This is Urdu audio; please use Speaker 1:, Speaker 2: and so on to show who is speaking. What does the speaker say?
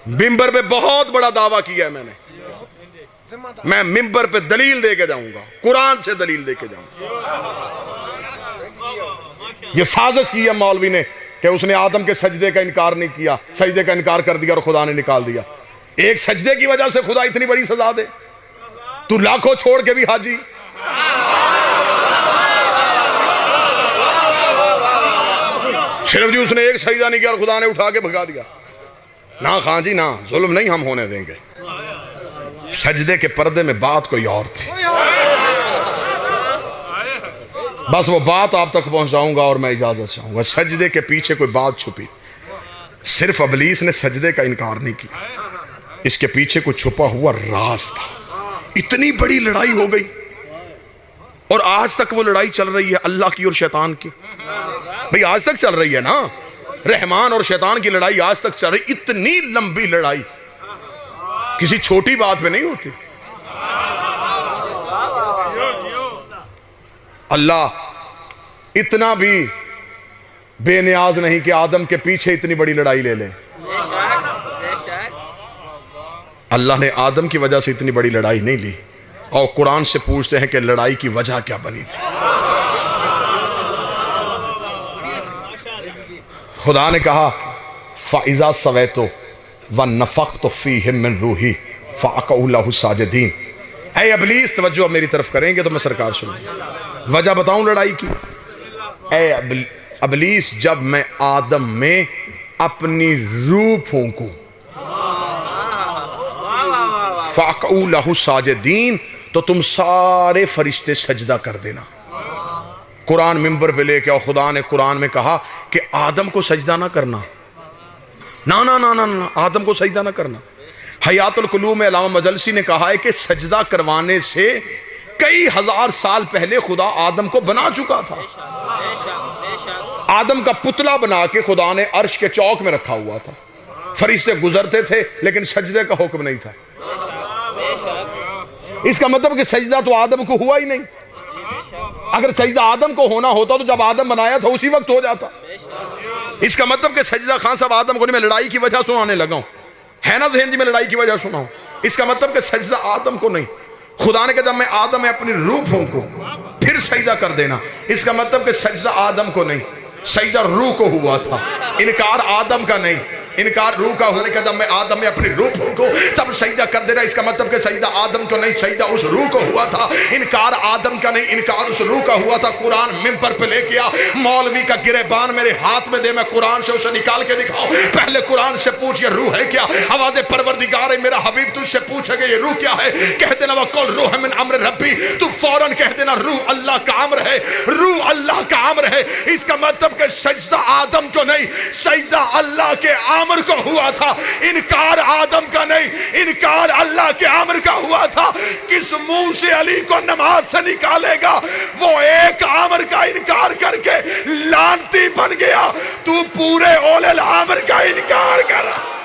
Speaker 1: ممبر پہ بہت بڑا دعویٰ کیا ہے میں ممبر پہ دلیل دے کے جاؤں گا، قرآن سے دلیل دے کے جاؤں گا۔ یہ سازش کی ہے مولوی نے کہ اس نے آدم کے سجدے کا انکار نہیں کیا، سجدے کا انکار کر دیا اور خدا نے نکال دیا۔ ایک سجدے کی وجہ سے خدا اتنی بڑی سزا دے؟ تو لاکھوں چھوڑ کے بھی حاجی۔ صرف جی اس نے ایک سجدہ نہیں کیا اور خدا نے اٹھا کے بھگا دیا۔ نہ خان جی نہ، ظلم نہیں ہم ہونے دیں گے۔ سجدے کے پردے میں بات کوئی اور تھی، بس وہ بات آپ تک پہنچاؤں گا اور میں اجازت چاہوں گا۔ سجدے کے پیچھے کوئی بات چھپی، صرف ابلیس نے سجدے کا انکار نہیں کیا، اس کے پیچھے کوئی چھپا ہوا راز تھا۔ اتنی بڑی لڑائی ہو گئی اور آج تک وہ لڑائی چل رہی ہے اللہ کی اور شیطان کی۔ بھئی آج تک چل رہی ہے نا، رحمان اور شیطان کی لڑائی آج تک چل رہی۔ اتنی لمبی لڑائی کسی چھوٹی بات پہ نہیں ہوتی۔ اللہ اتنا بھی بے نیاز نہیں کہ آدم کے پیچھے اتنی بڑی لڑائی لے لیں۔ اللہ نے آدم کی وجہ سے اتنی بڑی لڑائی نہیں لی، اور قرآن سے پوچھتے ہیں کہ لڑائی کی وجہ کیا بنی تھی۔ خدا نے کہا فَإِذَا سَوَيْتُ وَنَفَخْتُ فِيهِ مِن رُوحِي فَأَقَعُوا لَهُ سَاجِدِينَ۔ اے ابلیس توجہ میری طرف کریں گے تو میں سرکار سنیں، وجہ بتاؤں لڑائی کی۔ اے ابلیس، جب میں آدم میں اپنی روح پھونکوں فَأَقَعُوا لَهُ سَاجِدِينَ تو تم سارے فرشتے سجدہ کر دینا۔ قرآن ممبر پہ لے کے اور خدا نے قرآن میں کہا کہ آدم کو سجدہ نہ کرنا، نہ آدم کو سجدہ نہ کرنا۔ حیات القلوب میں علامہ مجلسی نے کہا ہے کہ سجدہ کروانے سے کئی ہزار سال پہلے خدا آدم کو بنا چکا تھا۔ آدم کا پتلا بنا کے خدا نے عرش کے چوک میں رکھا ہوا تھا، فرشتے گزرتے تھے لیکن سجدے کا حکم نہیں تھا۔ اس کا مطلب کہ سجدہ تو آدم کو ہوا ہی نہیں۔ اگر سجدہ آدم کو ہونا ہوتا تو جب آدم بنایا تھا اسی وقت ہو جاتا۔ اس کا مطلب کہ سجدہ خان صاحب آدم کو نہیں، میں لڑائی کی وجہ سنانے لگا ہوں، ہے نا ذہن جی میں لڑائی کی وجہ سناؤں۔ اس کا مطلب کہ سجدہ آدم کو نہیں، خدا نے کہا جب میں آدم میں اپنی روح پھونکوں پھر سجدہ کر دینا۔ اس کا مطلب کہ سجدہ آدم کو نہیں، سجدہ روح کو ہوا تھا، انکار آدم کا نہیں، انکار روح کا ہونے کا۔ جب میں آدم میں اپنی روح پھونکوں تب سجدہ کر دینا۔ اس کا مطلب کہ سجدہ آدم کو نہیں، سجدہ اس روح کو ہوا تھا، انکار آدم کا نہیں، انکار اس روح کا ہوا تھا۔ قرآن ممبر پہ لے گیا، مولوی کا گریبان میرے ہاتھ میں دے، میں قرآن سے اسے نکال کے دکھاؤں۔ پہلے قرآن سے پوچھ یہ روح ہے کیا؟ آواز پروردگار ہے میرا حبیب تجھ سے پوچھے گا یہ روح کیا ہے؟ کہہ دینا وَقُلْ رُوحٌ مِّنْ أَمْرِ رَبِّي، تو فوراً کہہ دینا روح اللہ کا امر ہے، روح اللہ کا امر ہے۔ اس کا مطلب کہ سجدہ آدم کو نہیں، سجدہ اللہ کے امر کو ہوا تھا، انکار آدم کا نہیں، انکار اللہ کے امر کا ہوا تھا۔ کس منہ سے علی کو نماز سے نکالے گا؟ وہ ایک امر کا انکار کر کے لعنتی بن گیا، تو پورے اولے الامر کا انکار کر رہا۔